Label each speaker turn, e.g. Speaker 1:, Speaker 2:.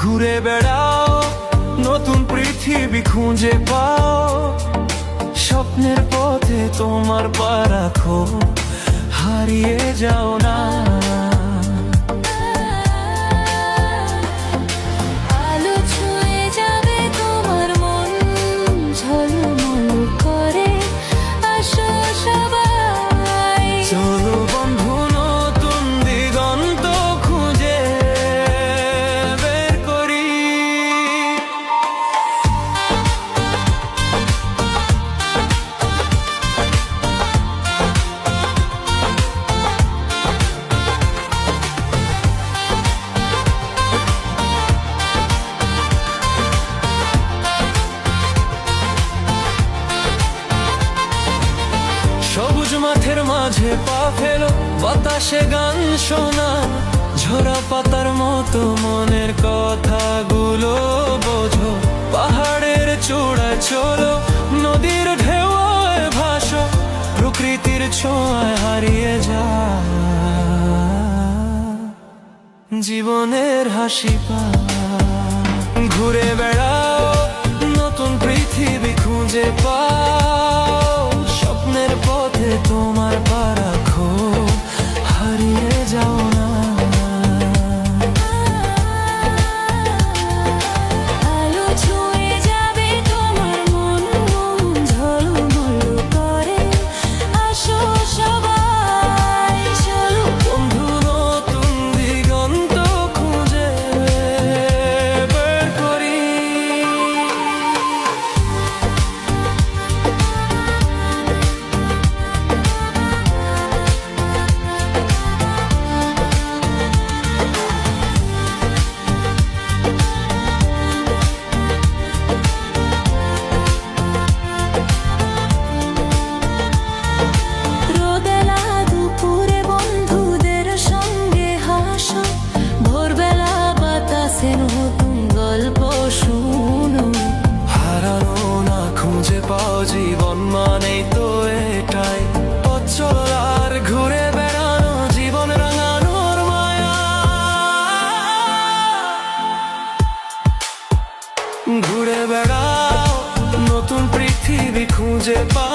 Speaker 1: ঘুরে বেড়াও, নতুন পৃথিবী খুঁজে পাও। স্বপ্নের পথে তোমার পা রাখো, হারিয়ে যাও না।
Speaker 2: আলো ছুঁয়ে যাবে তোমার মন, ঝলমল করে আসো সবাই।
Speaker 1: চলো বন্ধু, নতুন দিগন্ত খুঁজে বের করি। সবুজ মাঠের মাঝে পা ফেলো, বাতাসে গান শোনা, ঝরা পাতার মতো মনের কথাগুলো বোঝো। পাহাড়ের চূড়ায় চলো, নদীর ঢেউয়ে ভাসো, প্রকৃতির ছোঁয়ায় হারিয়ে যা জীবনের হাসি পা। ঘুরে বেড়াও, নতুন পৃথিবী খুঁজে পাও। স্বপ্নের পথে তোমার পা রাখো, হারিয়ে যাও না।
Speaker 2: আলো ছুঁয়ে যাবে তোমার মন, ঝলমল করে আসো সবাই। চলো
Speaker 1: বন্ধু, নতুন দিগন্ত খুঁজে বের করি।
Speaker 2: রোদেলা দুপুরে বন্ধুদের সঙ্গে হাসো, ভোরবেলা বাতাসে নতুন গল্প শুনো।
Speaker 1: হারানো না খুঁজে পাও, জীবন মানেই তো এটাই। পথ চলার ঘুরে বেড়ানো, জীবন রাঙানোর মায়া। ঘুরে বেড়াও, নতুন পৃথিবী খুঁজে পাও।